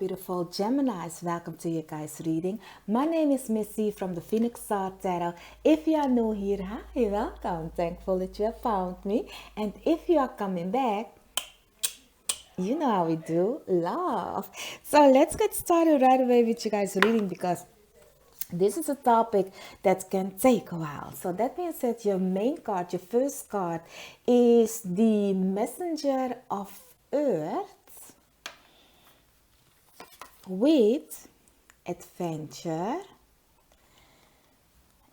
beautiful Geminis. Welcome to your guys' reading. My name is Missy from the Phoenix Star Tarot. If you are new here, hi, welcome. Thankful that you have found me. And if you are coming back, you know how we do, love. So let's get started right away with you guys' reading because this is a topic that can take a while. So that being said, your main card, your first card, is the Messenger of Earth with adventure,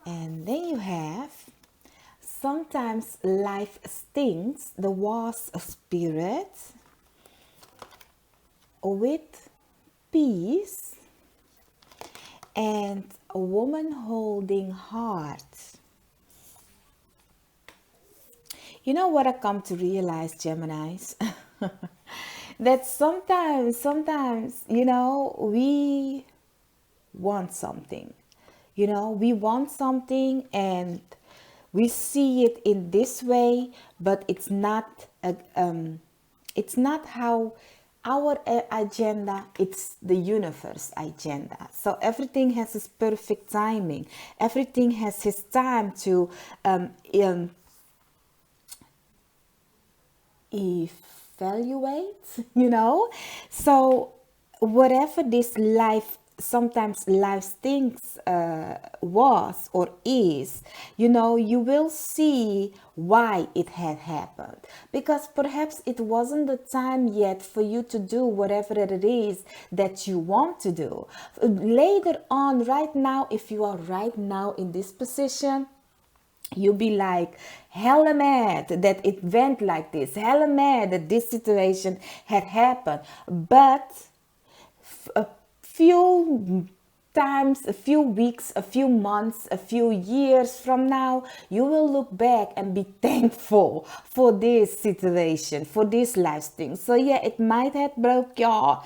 and then you have sometimes life stinks, the War's Spirit with peace, and a woman holding heart. You know what I come to realize, Geminis? That sometimes, we want something. We want something and we see it in this way, but it's not how our agenda, it's the universe agenda. So everything has its perfect timing. Everything has its time to evaluate, So whatever this life, sometimes life things was or is, you will see why it had happened, because perhaps it wasn't the time yet for you to do whatever it is that you want to do. Later on, right now, if you are right now in this position, you'll be like hella mad that it went like this, hella mad that this situation had happened. But a few times, a few weeks, a few months, a few years from now, you will look back and be thankful for this situation, for this life thing. So yeah, it might have broke your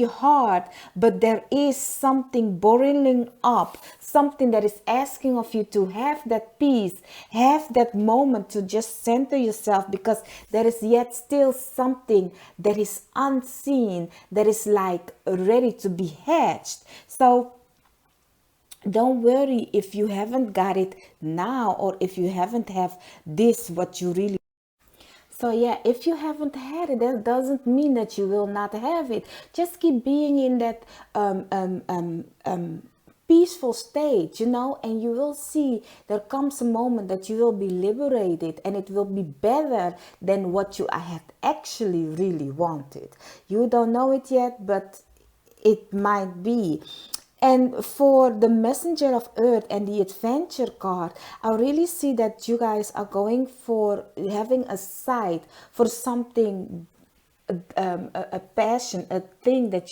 heart, but there is something boiling up, something that is asking of you to have that peace, have that moment to just center yourself, because there is yet still something that is unseen, that is like ready to be hatched. So don't worry if you haven't got it now, or if you haven't have this what you really. So yeah, if you haven't had it, that doesn't mean that you will not have it. Just keep being in that peaceful state, and you will see there comes a moment that you will be liberated, and it will be better than what you had actually really wanted. You don't know it yet, but it might be. And for the Messenger of Earth and the Adventure card, I really see that you guys are going for having a sight for something, a passion, a thing that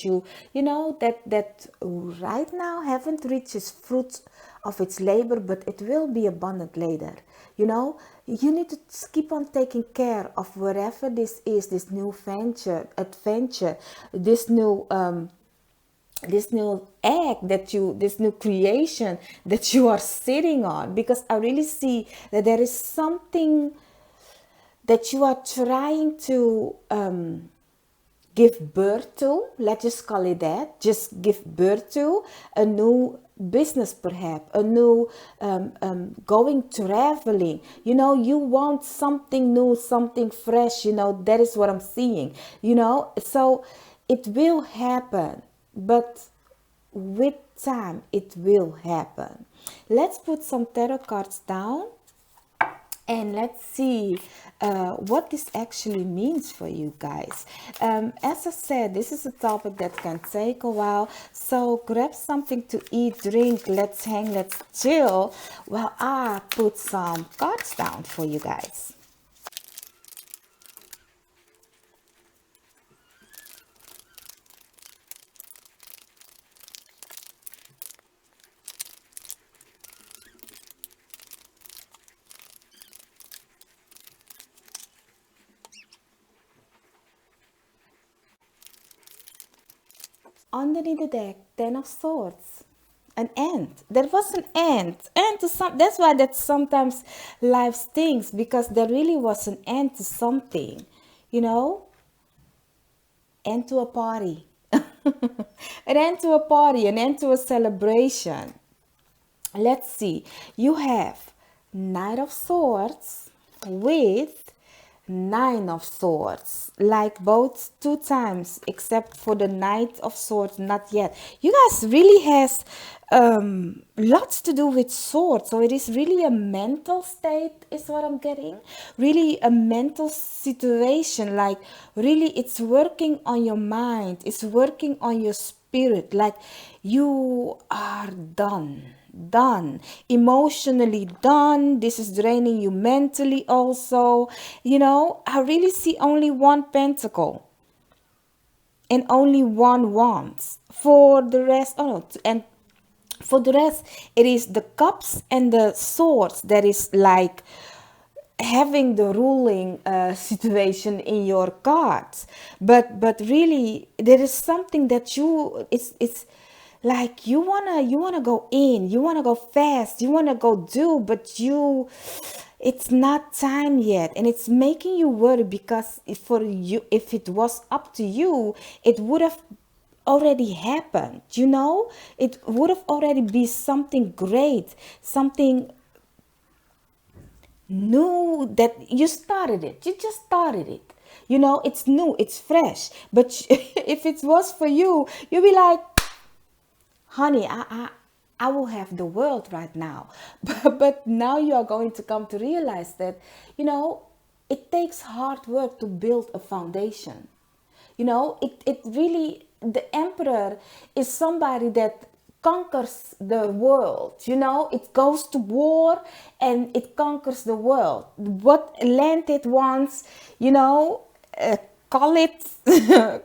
that right now haven't reached its fruit of its labor, but it will be abundant later. You need to keep on taking care of wherever this is, this new adventure, this new act this new creation that you are sitting on, because I really see that there is something that you are trying to give birth to. Let's just call it that. Just give birth to a new business, perhaps a new going traveling. You want something new, something fresh. That is what I'm seeing. So it will happen, but with time it will happen. Let's put some tarot cards down and let's see what this actually means for you guys. As I said, this is a topic that can take a while, so grab something to eat, drink, let's hang, let's chill while I put some cards down for you guys. Underneath the deck, 10 of Swords. An end. There was an end. And to some, that's why that sometimes life stinks, because there really was an end to something, end to a party. An end to a party, an end to a celebration. Let's see. You have Knight of Swords with Nine of Swords, like both two times, except for the Knight of Swords, not yet. You guys really has lots to do with swords, so it is really a mental state, is what I'm getting. Really a mental situation, like really it's working on your mind, it's working on your spirit, like you are done emotionally, done. This is draining you mentally also. I really see only one pentacle and only one wands. For the rest, oh no, and for the rest, it is the cups and the swords that is like having the ruling situation in your cards. But really there is something that it's like you wanna go in, you wanna go fast, you wanna go do, but it's not time yet, and it's making you worry, because if it was up to you, it would have already happened. It would have already be something great, something new, that you started it, you just started it. It's new, it's fresh, but if it was for you, you'll be like, honey, I will have the world right now. But now you are going to come to realize that it takes hard work to build a foundation. It really, the emperor is somebody that conquers the world. It goes to war and it conquers the world. What land it wants, uh, call it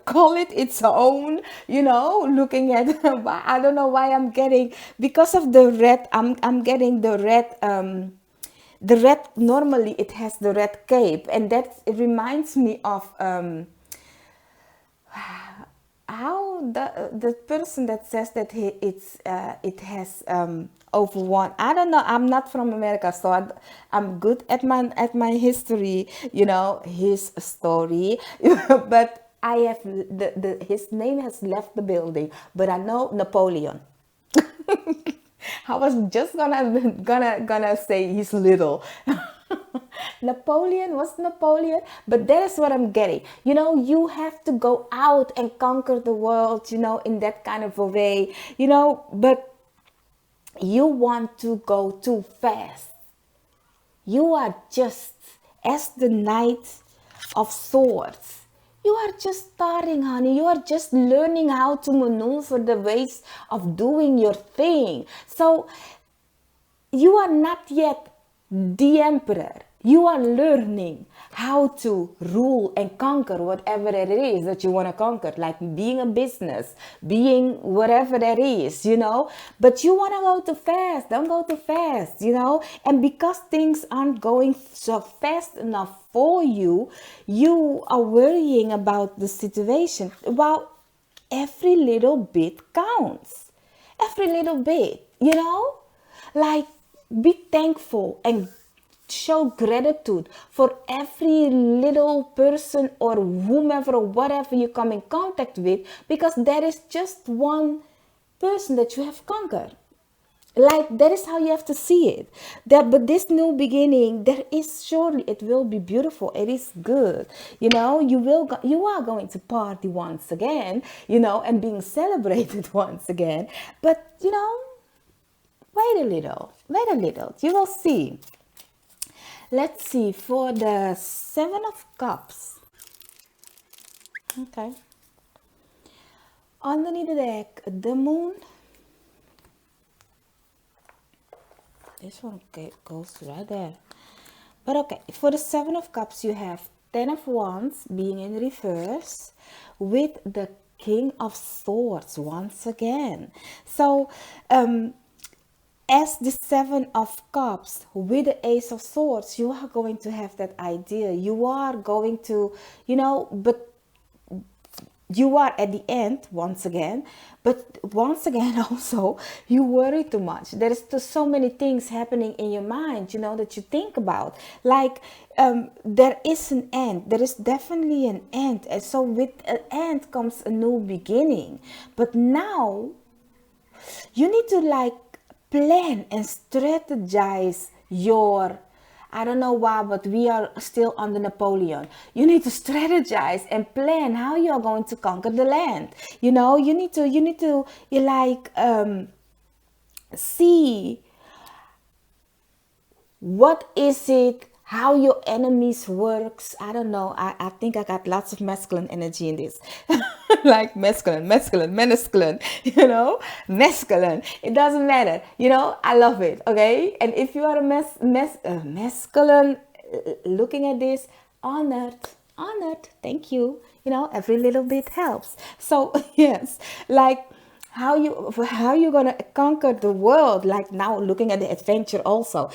call it its own. Looking at I don't know why I'm getting, because of the red, I'm getting the red. The red, normally it has the red cape, and that it reminds me of how the person that says that it has over one. I don't know, I'm not from America, so I'm good at my history, his story. But I have his name has left the building, but I know Napoleon. I was just gonna say he's little. Napoleon was Napoleon, but that is what I'm getting. You have to go out and conquer the world, in that kind of a way, but you want to go too fast. You are just, as the Knight of Swords, you are just starting, honey. You are just learning how to maneuver the ways of doing your thing. So you are not yet the emperor. You are learning how to rule and conquer whatever it is that you want to conquer, like being a business, being whatever that is, But you want to go too fast. Don't go too fast, And because things aren't going so fast enough for you, you are worrying about the situation. Well, every little bit counts. Every little bit, Like, be thankful and show gratitude for every little person or whomever or whatever you come in contact with, because that is just one person that you have conquered. Like, that is how you have to see it. But this new beginning, there is, surely it will be beautiful. It is good. You are going to party once again, and being celebrated once again. But wait a little. You will see. Let's see, for the Seven of Cups. Okay. Underneath the deck, the Moon. This one goes right there. But okay, for the Seven of Cups, you have Ten of Wands being in reverse with the King of Swords once again. So, as the Seven of Cups with the Ace of Swords, you are going to have that idea. You are going to, but you are at the end once again, but once again also you worry too much. There's just so many things happening in your mind, that you think about, like there is an end, there is definitely an end, and so with an end comes a new beginning. But now you need to like plan and strategize your, I don't know why, but we are still under Napoleon. You need to strategize and plan how you are going to conquer the land. You like see what is it, how your enemies works. I don't know, I think I got lots of masculine energy in this. Like masculine, masculine, masculine, it doesn't matter, I love it. Okay, and if you are a masculine, looking at this, honored, thank you. Every little bit helps. So yes, like how you gonna conquer the world, like now looking at the adventure also.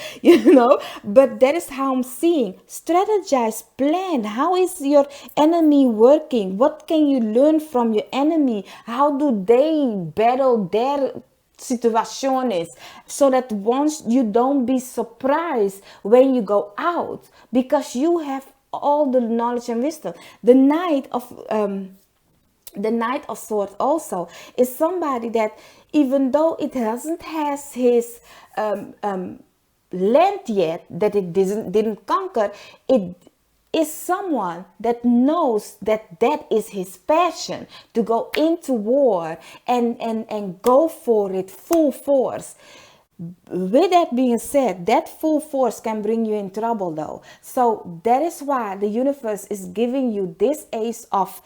But that is how I'm seeing. Strategize, plan. How is your enemy working? What can you learn from your enemy? How do they battle their situations, so that once you don't be surprised when you go out, because you have all the knowledge and wisdom. The Knight of Swords also is somebody that, even though it doesn't has his land yet, that it didn't conquer, it is someone that knows that is his passion, to go into war and go for it full force. With that being said, that full force can bring you in trouble though. So that is why the universe is giving you this Ace of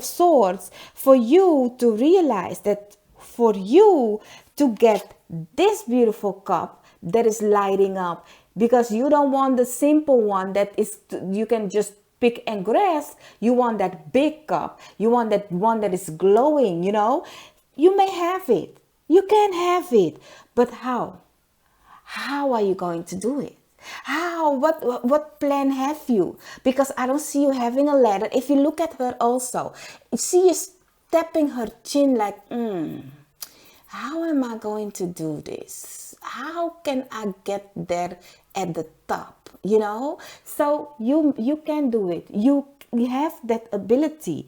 Swords, for you to realize that, for you to get this beautiful cup that is lighting up, because you don't want the simple one that is you can just pick and grasp. You want that big cup, you want that one that is glowing. You may have it, you can have it, but how are you going to do it? How? What plan have you? Because I don't see you having a ladder. If you look at her also, she is tapping her chin like, how am I going to do this? How can I get there at the top? So you can do it. You have that ability.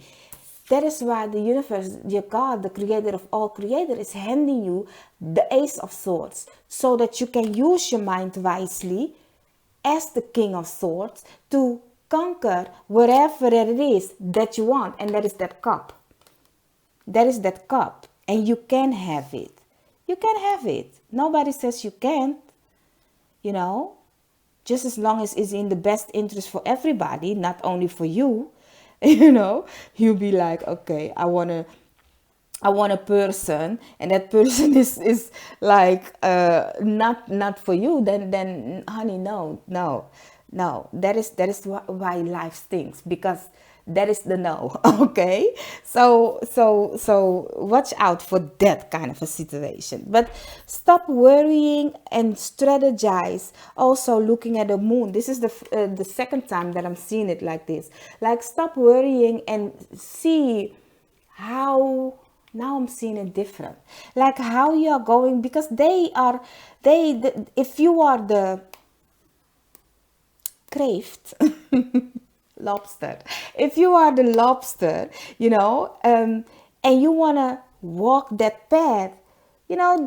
That is why the universe, your God, the creator of all creators, is handing you the Ace of Swords, so that you can use your mind wisely as the King of Swords to conquer whatever it is that you want. And that is that cup. That is that cup. And you can have it. You can have it. Nobody says you can't. Just as long as it's in the best interest for everybody, not only for you. You'll be like, okay, I want a person, and that person is like not for you, then honey, no. That is why life stinks, because that is the no. Okay, so watch out for that kind of a situation. But stop worrying and strategize. Also looking at the moon, this is the second time that I'm seeing it like this. Like, stop worrying and see how, now I'm seeing it different, like how you are going, because if you are the craved lobster, if you are the lobster, and you want to walk that path,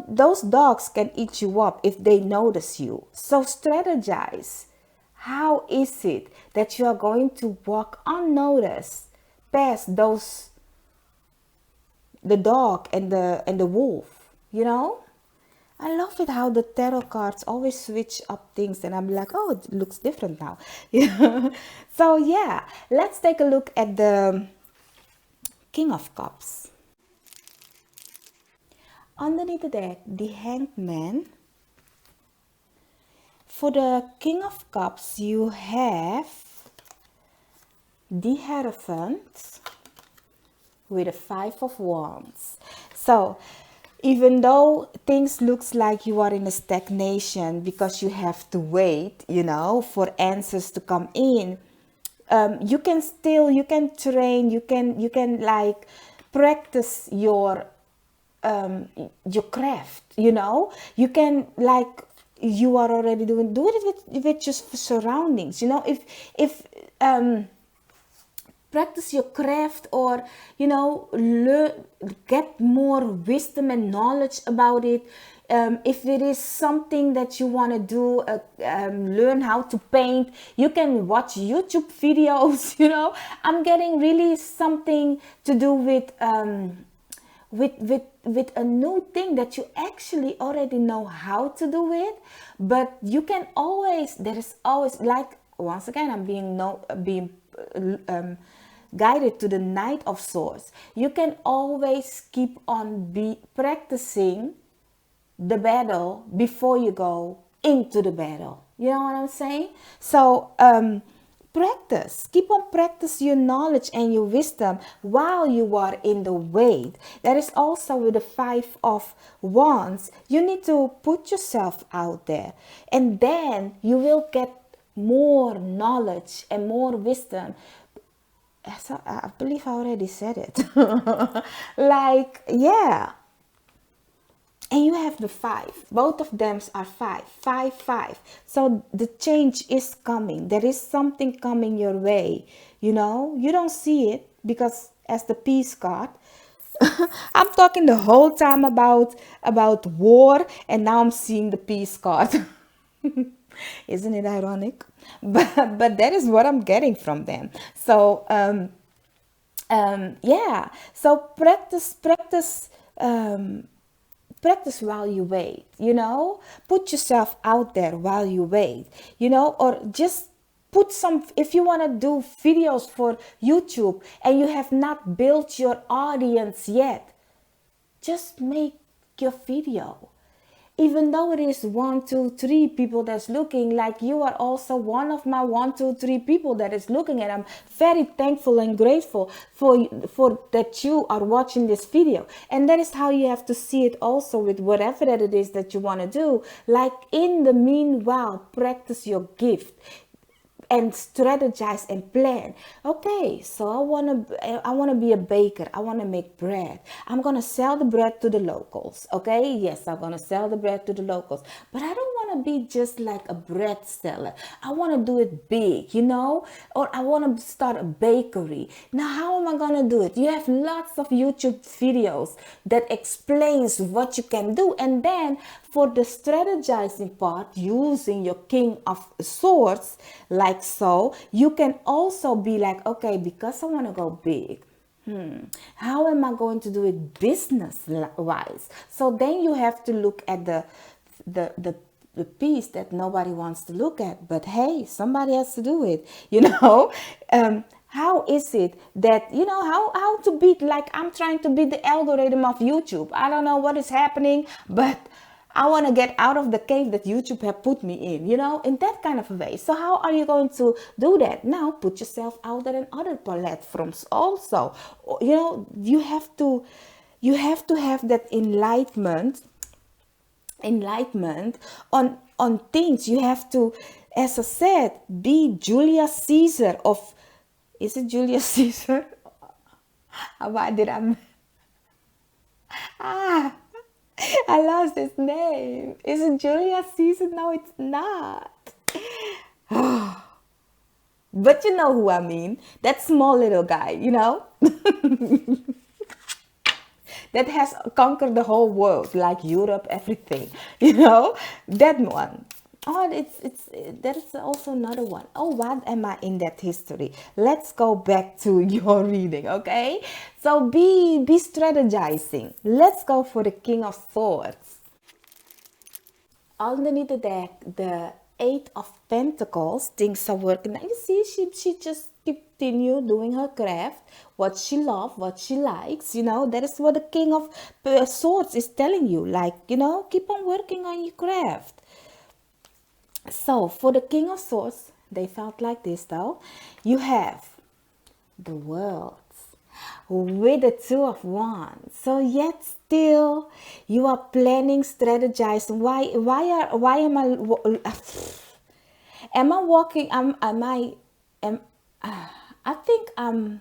those dogs can eat you up if they notice you. So strategize. How is it that you are going to walk unnoticed past the dog and the wolf? I love it how the tarot cards always switch up things, and I'm like, oh, it looks different now. So yeah, let's take a look at the King of Cups. Underneath the deck, the Hanged Man. For the King of Cups, you have the Hierophant with a Five of Wands. So even though things looks like you are in a stagnation because you have to wait, for answers to come in, you can train, you can like practice your craft, you can like, you are already do it with your surroundings, if practice your craft, or learn, get more wisdom and knowledge about it. If it is something that you want to do, learn how to paint, you can watch YouTube videos. I'm getting really something to do with a new thing that you actually already know how to do it, but you can always, there is always, like, once again, I'm being guided to the Knight of Swords. You can always keep on practicing the battle before you go into the battle. You know what I'm saying? So keep on practice your knowledge and your wisdom while you are in the wait. That is also with the 5 of Wands. You need to put yourself out there, and then you will get more knowledge and more wisdom. So I believe I already said it. Like, yeah. And you have the 5. Both of them are 5. 5, 5. So the change is coming. There is something coming your way. You don't see it because as the peace card, I'm talking the whole time about war, and now I'm seeing the peace card. Isn't it ironic? But that is what I'm getting from them. So yeah. So practice while you wait. Put yourself out there while you wait. Or just put some, if you want to do videos for YouTube and you have not built your audience yet, just make your video. Even though it is 1, 2, 3 people that's looking, like, you are also one of my 1, 2, 3 people that is looking, and I'm very thankful and grateful for that you are watching this video. And that is how you have to see it also with whatever that it is that you want to do. Like, in the meanwhile, practice your gift and strategize and plan. Okay, so I want to be a baker. I want to make bread. I'm going to sell the bread to the locals. Okay, yes, I'm going to sell the bread to the locals, but I don't want to be just like a bread seller. I want to do it big, or I want to start a bakery. Now, how am I going to do it? You have lots of YouTube videos that explains what you can do. And then for the strategizing part, using your King of Swords, like so, you can also be like, okay, because I want to go big, how am I going to do it business wise? So then you have to look at the piece that nobody wants to look at, but hey, somebody has to do it. How is it that, how to beat, like, I'm trying to beat the algorithm of YouTube. I don't know what is happening, but I want to get out of the cave that YouTube have put me in that kind of a way. So how are you going to do that? Now put yourself out there in other platforms also. You have to have that enlightenment on things. You have to, as I said, be Julius Caesar of, is it Julius Caesar? Why did I lost his name. Is it Julius Caesar? No, it's not. But you know who I mean. That small little guy, that has conquered the whole world, like Europe, everything. That one. Oh, there is also another one. Oh, what am I in that history? Let's go back to your reading, okay? So be strategizing. Let's go for the King of Swords. Underneath the deck, the 8 of Pentacles, things are working. Now you see, she just continue doing her craft, what she loves, what she likes. That is what the King of Swords is telling you. Like, keep on working on your craft. So for the King of Swords, they felt like this though. You have the World with the 2 of Wands. So yet still you are planning, strategizing. Why am I walking? I think I'm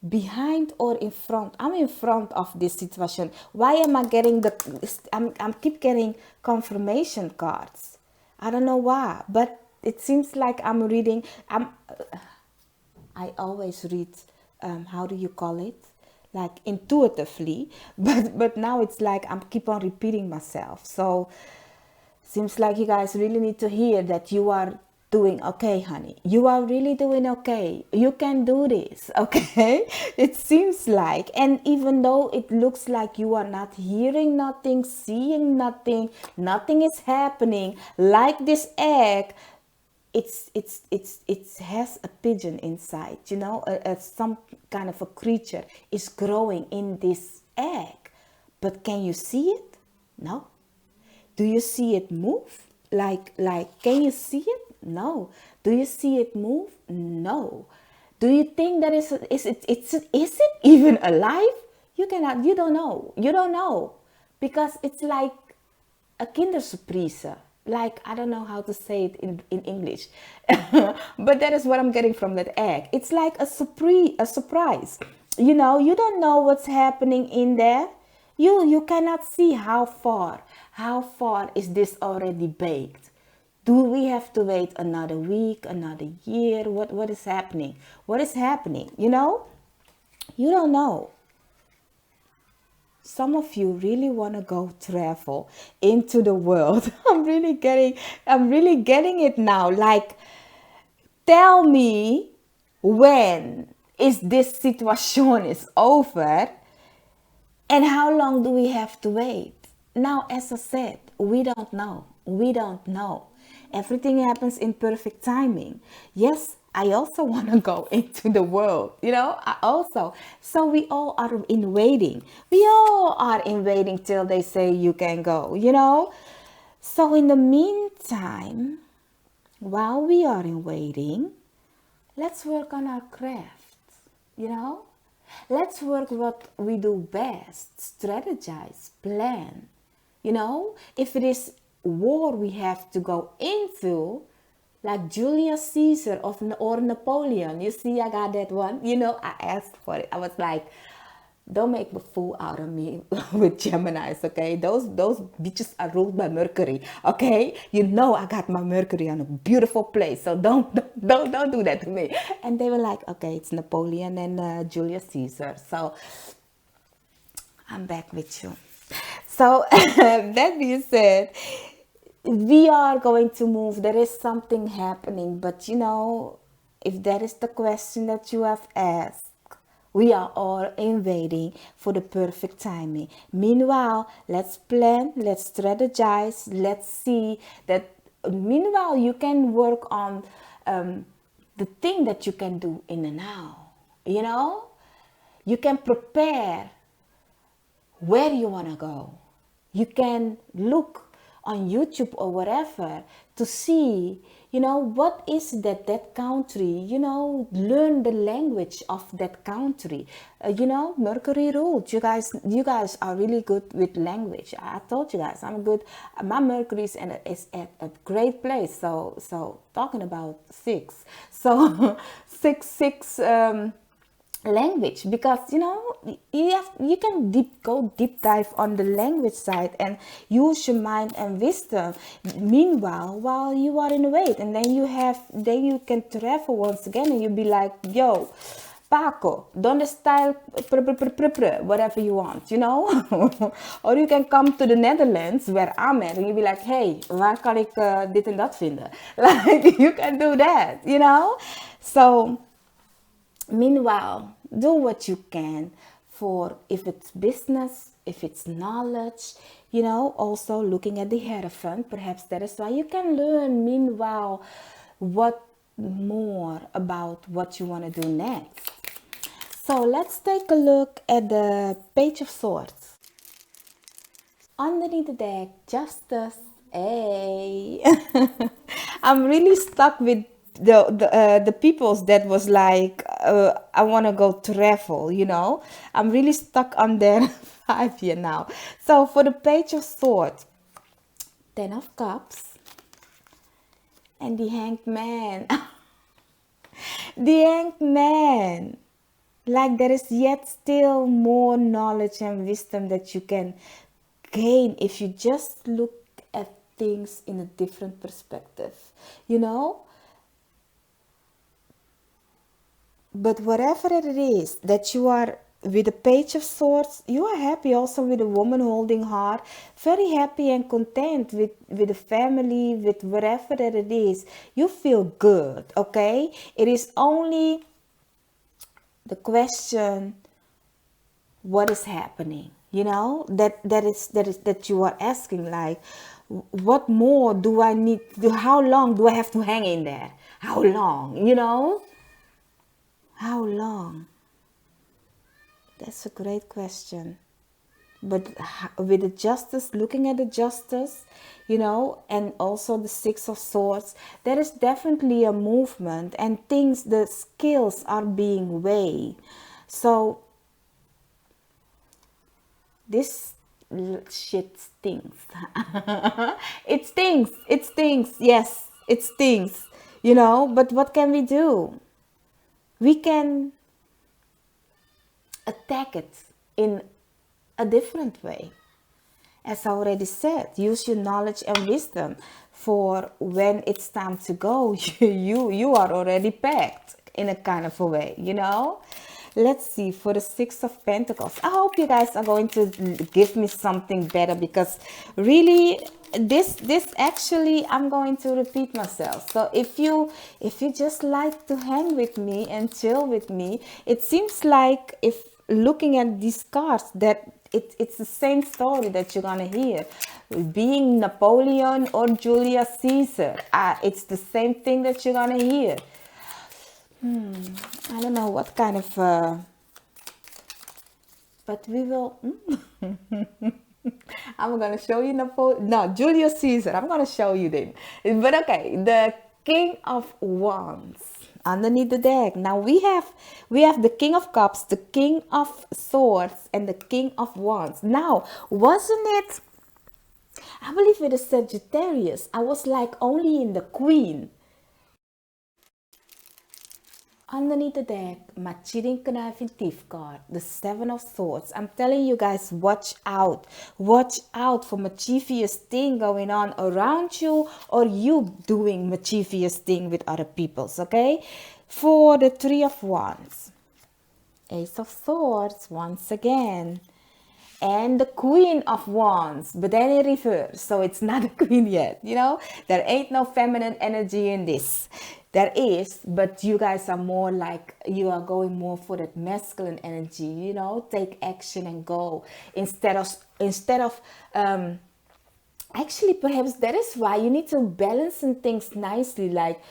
behind or in front. I'm in front of this situation. Why am I getting I'm keep getting confirmation cards? I don't know why, but it seems like I'm reading. I always read, how do you call it? Like intuitively, but now it's like I'm keep on repeating myself. So seems like you guys really need to hear that you are doing okay, honey. You are really doing okay. You can do this, okay? It seems like, and even though it looks like you are not hearing nothing, seeing nothing, nothing is happening, like this egg, it has a pigeon inside, you know, some kind of a creature is growing in this egg. But can you see it? No. Do you see it move? Can you see it? No. Do you see it move? No. Do you think that is it even alive? You don't know. You don't know. Because it's like a kindersurprise. Like, I don't know how to say it in English. But that is what I'm getting from that egg. It's like a surprise. You know, you don't know what's happening in there. You cannot see how far is this already baked. Do we have to wait another week, another year? What is happening? What is happening? You know, you don't know. Some of you really want to go travel into the world. I'm really getting it now. Like, tell me, when is this situation is over, and how long do we have to wait? Now, as I said, we don't know. We don't know. Everything happens in perfect timing. Yes, I also want to go into the world, you know, I also. So we all are in waiting. We all are in waiting till they say you can go, you know. So in the meantime, while we are in waiting, let's work on our craft, you know. Let's work what we do best, strategize, plan. You know, if it is war we have to go into, like Julius Caesar or Napoleon. You see, I got that one. You know, I asked for it. I was like, don't make a fool out of me with Geminis, okay? Those bitches are ruled by Mercury, okay? You know I got my Mercury on a beautiful place, so don't do that to me. And they were like, okay, it's Napoleon and Julius Caesar. So I'm back with you. So that being said, we are going to move. There is something happening, but you know, if that is the question that you have asked, we are all in waiting for the perfect timing. Meanwhile, let's plan, let's strategize, let's see that. Meanwhile, you can work on the thing that you can do in the now. You know, you can prepare where you want to go. You can look on YouTube or whatever to see, you know, what is that country, you know, learn the language of that country. You know, Mercury ruled. You guys are really good with language. I told you guys I'm good. My Mercury is at a great place. So talking about six. So six language, because you know you can go deep dive on the language side and use your mind and wisdom. Meanwhile, while you are in the wait, and then you can travel once again, and you'll be like, yo, Paco, donde está el whatever you want, you know. Or you can come to the Netherlands where I'm at, and you'll be like, hey, waar kan ik dit en dat vinden? Like, you can do that, you know. So meanwhile, do what you can for, if it's business, if it's knowledge, you know, also looking at the Hierophant. Perhaps that is why you can learn meanwhile what more about what you want to do next. So let's take a look at the Page of Swords. Underneath the deck, Justice. Hey. I'm really stuck with the peoples that was like, I want to go travel, you know. I'm really stuck on their 5 year now. So for the Page of Swords, 10 of Cups, and the Hanged Man. The Hanged Man. Like there is yet still more knowledge and wisdom that you can gain if you just look at things in a different perspective, you know? But whatever it is that you are with the Page of Swords, you are happy also with a woman holding heart, very happy and content with the family, with whatever that it is. You feel good, okay? It is only the question, what is happening, you know, that you are asking, like, what more do I need to, how long do I have to hang in there, how long, you know, how long? That's a great question. But with the Justice, looking at the Justice, you know, and also the Six of Swords, there is definitely a movement and things, the skills are being weighed. So this shit stinks. It stinks. It stinks. Yes, it stinks. You know, but what can we do? We can attack it in a different way. As I already said, use your knowledge and wisdom for when it's time to go. You are already packed in a kind of a way, you know. Let's see, for the Six of Pentacles, I hope you guys are going to give me something better, because really this actually, I'm going to repeat myself. So if you just like to hang with me and chill with me, it seems like, if looking at these cards, that it's the same story that you're gonna hear. Being Napoleon or Julius Caesar, it's the same thing that you're gonna hear. I don't know what kind of, but we will. I'm gonna show you Napoleon. No, Julius Caesar. I'm gonna show you them. But okay, the King of Wands underneath the deck. Now we have the King of Cups, the King of Swords, and the King of Wands. Now, wasn't it? I believe with the Sagittarius, I was like only in the Queen. Underneath the deck, my cheating conniving thief card, the Seven of Swords. I'm telling you guys, watch out. Watch out for mischievous thing going on around you, or you doing mischievous thing with other people's, okay? For the Three of Wands, Ace of Swords once again, and the Queen of Wands, but then in reverse, so it's not a queen yet, you know. There ain't no feminine energy in this. There is, but you guys are more like, you are going more for that masculine energy, you know. Take action and go, instead of actually, perhaps that is why you need to balance things nicely, like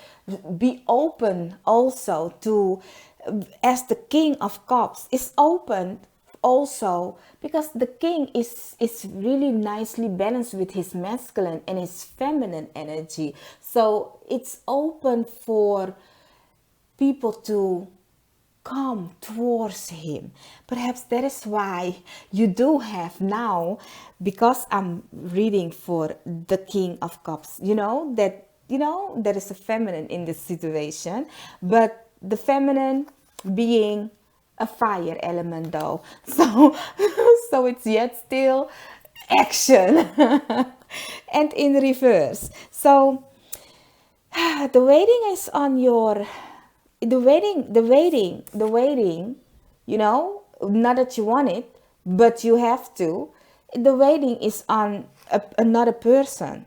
be open also to, as the King of Cups is open also, because the king is really nicely balanced with his masculine and his feminine energy. So it's open for people to come towards him. Perhaps that is why you do have now, because I'm reading for the King of Cups, you know, that, you know, there is a feminine in this situation, but the feminine being a fire element though. So so it's yet still action. And in reverse. So the waiting is on your, the waiting, you know, not that you want it, but you have to. The waiting is on another person.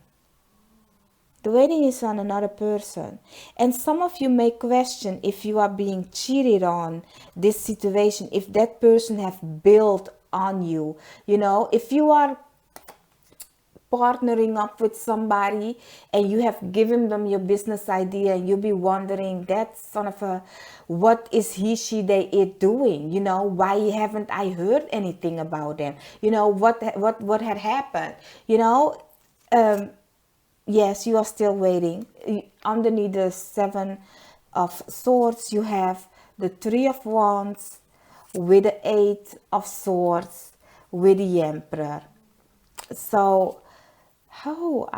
The waiting is on another person. And some of you may question if you are being cheated on this situation, if that person have built on you. You know, if you are partnering up with somebody and you have given them your business idea, and you'll be wondering, that son of a, what is he, she, they, it doing? You know, why haven't I heard anything about them? You know, what had happened? You know, yes, you are still waiting. Underneath the Seven of Swords, you have the Three of Wands with the Eight of Swords with the Emperor. So Oh,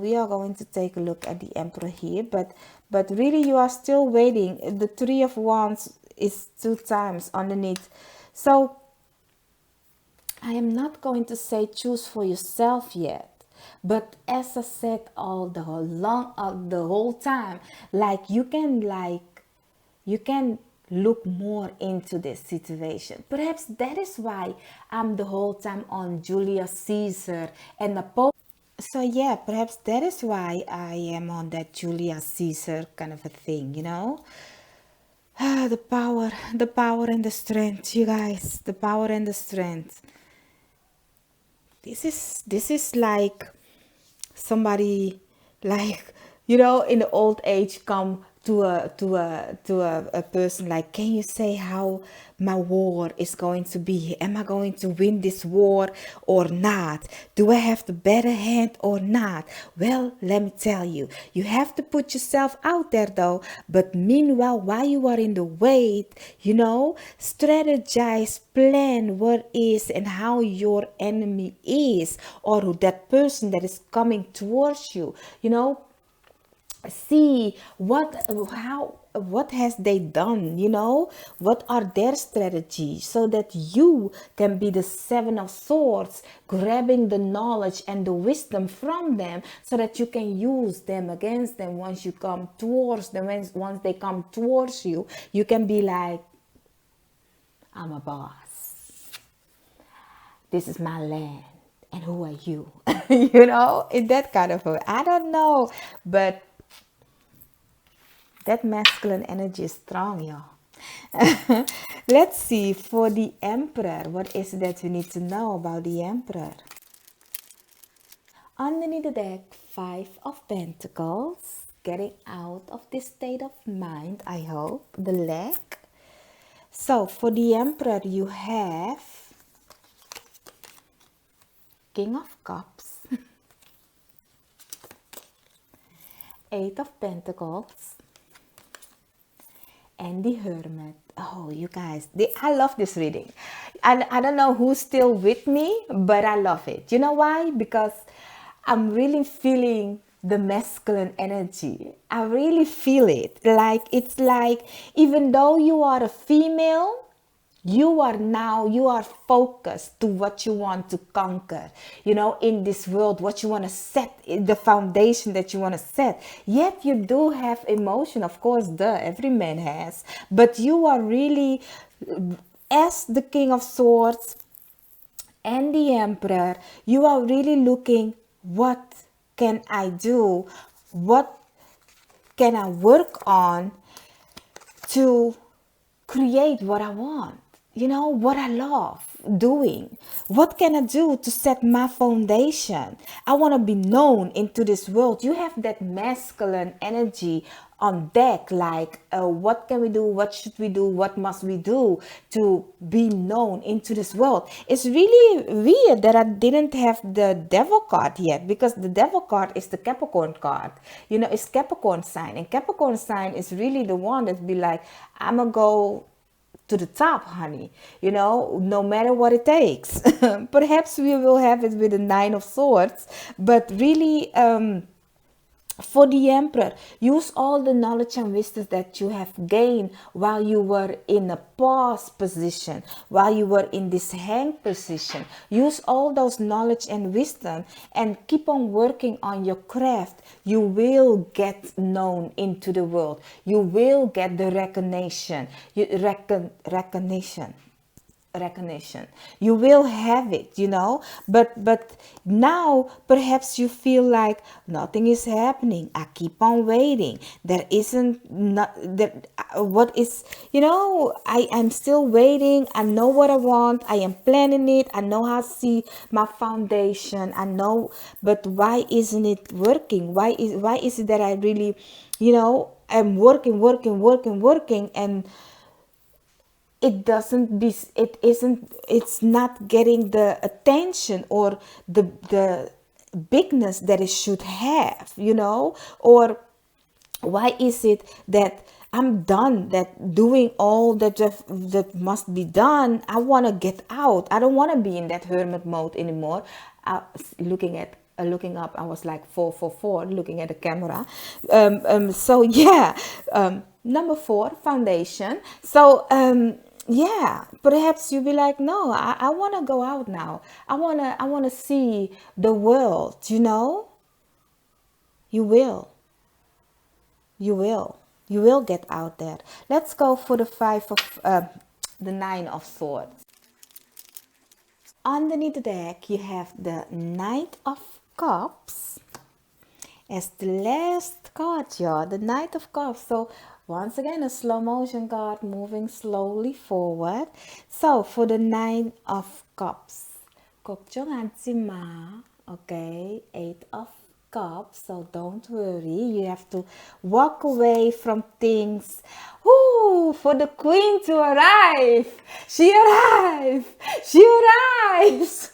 we are going to take a look at the Emperor here, but really you are still waiting. The Three of Wands is 2 times underneath. So I am not going to say choose for yourself yet, but as I said all the whole time, you can look more into this situation. Perhaps that is why I'm the whole time on Julius Caesar and Napoleon. So yeah, perhaps that is why I am on that Julius Caesar kind of a thing, you know. The power and the strength, you guys, the power and the strength. This is like somebody, like, you know, in the old age come to a person like, can you say how my war is going to be? Am I going to win this war or not? Do I have the better hand or not? Well, let me tell you, you have to put yourself out there though. But meanwhile, while you are in the wait, you know, strategize, plan what is and how your enemy is, or that person that is coming towards you, you know. See what has they done, you know, what are their strategies, so that you can be the Seven of Swords, grabbing the knowledge and the wisdom from them, so that you can use them against them once you come towards them. Once they come towards you, you can be like, I'm a boss, this is my land, and who are you? You know, in that kind of way. I don't know, but that masculine energy is strong, y'all. Let's see for the Emperor. What is it that you need to know about the Emperor? Underneath the deck, Five of Pentacles. Getting out of this state of mind, I hope. The leg. So for the Emperor, you have King of Cups, Eight of Pentacles, and the Hermit. Oh, you guys, I love this reading. I don't know who's still with me, but I love it. You know why? Because I'm really feeling the masculine energy. I really feel it. Like, it's like, even though you are a female, you are focused to what you want to conquer, you know, in this world, what you want to set, the foundation that you want to set. Yet you do have emotion, of course, every man has, but you are really, as the King of Swords and the Emperor, you are really looking, what can I do, what can I work on to create what I want, you know, what I love doing. What can I do to set my foundation? I want to be known into this world. You have that masculine energy on deck, like, what can we do, what should we do, what must we do to be known into this world. It's really weird that I didn't have the Devil card yet, because the Devil card is the Capricorn card, you know. It's Capricorn sign, and Capricorn sign is really the one that be like, I'm gonna go to the top, honey, you know, no matter what it takes. Perhaps we will have it with the Nine of Swords, but really, for the Emperor, use all the knowledge and wisdom that you have gained while you were in a pause position, while you were in this hang position. Use all those knowledge and wisdom and keep on working on your craft. You will get known into the world. You will get the recognition. Recognition, you will have it, you know. But now perhaps you feel like nothing is happening. I keep on waiting. There isn't not that, what is, you know, I'm still waiting. I know what I want. I am planning it. I know how to see my foundation. I know, but why isn't it working? Why is it that I really, you know, I'm working, and it's not getting the attention or the bigness that it should have, you know? Or why is it that I'm done that doing all that must be done? I want to get out. I don't want to be in that hermit mode anymore. Looking at looking up. I was like 444 looking at the camera. So yeah, number 4, foundation. So yeah, perhaps you'll be like, no, I want to go out now. I want to see the world. You will. You will. You will get out there. Let's go for the 9 of swords. Underneath the deck, you have the Knight of Cups as the last card, y'all. The Knight of Cups. So once again, a slow motion card moving slowly forward. So for the 9 of Cups, 걱정하지 마. Okay, 8 of Cups. So don't worry. You have to walk away from things. Ooh, for the Queen to arrive. She arrived. She arrives.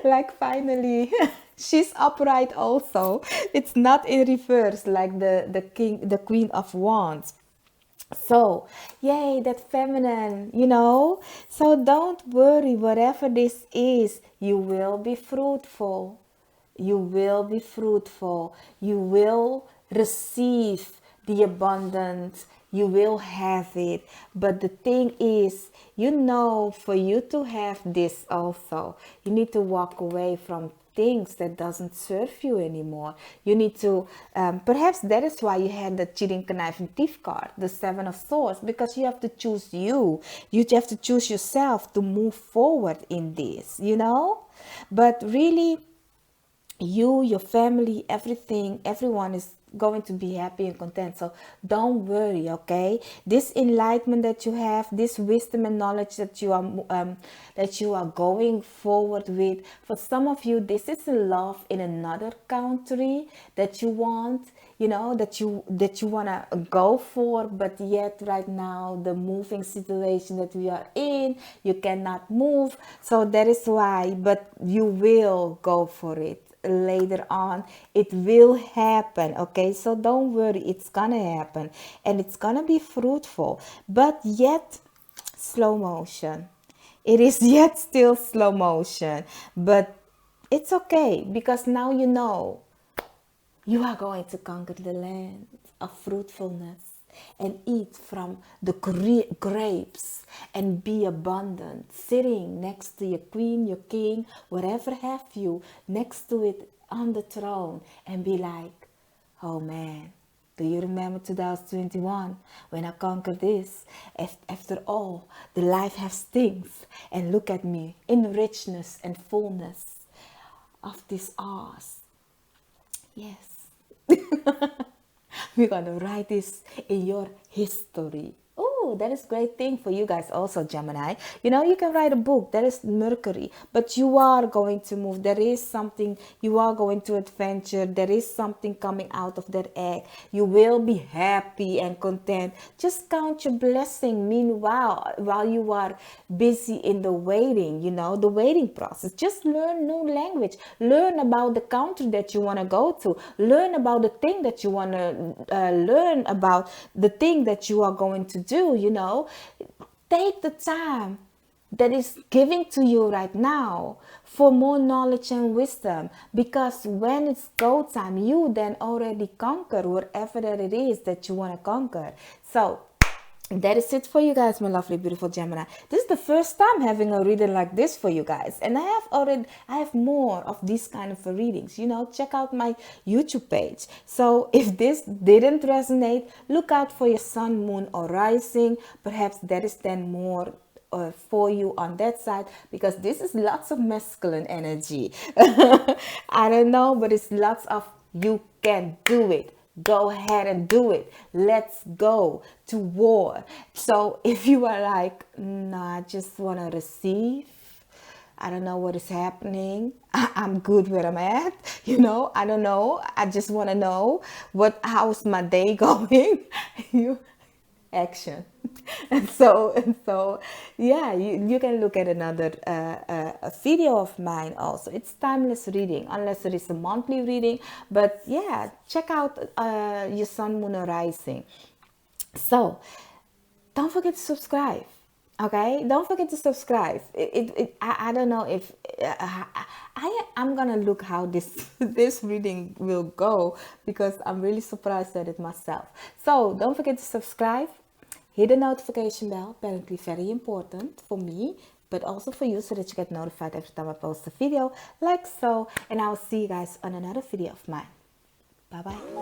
Like finally she's upright also. It's not in reverse like the Queen of Wands. So yay, that feminine, so don't worry. Whatever this is, you will be fruitful. You will be fruitful. You will receive the abundance. You will have it. But the thing is, for you to have this also, you need to walk away from things that doesn't serve you anymore. You need to, perhaps that is why you had the cheating, conniving thief card, the 7 of swords, because you have to choose you. You have to choose yourself to move forward in this, But really, you, your family, everyone is going to be happy and content. So don't worry, okay? This enlightenment that you have, this wisdom and knowledge that you are going forward with. For some of you, this is a love in another country that you want, that you want to go for, but yet right now the moving situation that we are in, you cannot move. So that is why, but you will go for it. Later on it will happen, okay? So don't worry, it's gonna happen and it's gonna be fruitful, but yet slow motion. It is yet still slow motion, but it's okay, because now you are going to conquer the land of fruitfulness and eat from the grapes and be abundant, sitting next to your queen, your king, whatever have you, next to it on the throne, and be like, oh man, do you remember 2021 when I conquered this? After all, the life has things, and look at me in richness and fullness of this ours. Yes. We're gonna write this in your history. Oh, that is a great thing for you guys also, Gemini. You can write a book. That is Mercury. But you are going to move. There is something. You are going to adventure. There is something coming out of that egg. You will be happy and content. Just count your blessing. Meanwhile, while you are busy in the waiting, the waiting process. Just learn new language. Learn about the country that you want to go to. Learn about the thing that you want to learn about, the thing that you are going to do. Take the time that is giving to you right now for more knowledge and wisdom, because when it's go time, you then already conquer whatever that it is that you want to conquer. So that is it for you guys, my lovely, beautiful Gemini. This is the first time having a reading like this for you guys. And I have more of these kind of readings. Check out my YouTube page. So if this didn't resonate, look out for your sun, moon, or rising. Perhaps that is then more for you on that side, because this is lots of masculine energy. I don't know, but it's lots of you can do it. Go ahead and do it. Let's go to war. So if you are like, no, I just want to receive, I don't know what is happening, I'm good where I'm at, I don't know, I just want to know how's my day going. Action. And so yeah, you can look at another a video of mine also. It's timeless reading, unless it is a monthly reading. But yeah, check out your sun, moon, or rising. So don't forget to subscribe. Okay, don't forget to subscribe. I don't know if I'm gonna look how this this reading will go, because I'm really surprised at it myself. So don't forget to subscribe, hit the notification bell, apparently very important for me, but also for you, so that you get notified every time I post a video like so. And I will see you guys on another video of mine. Bye bye.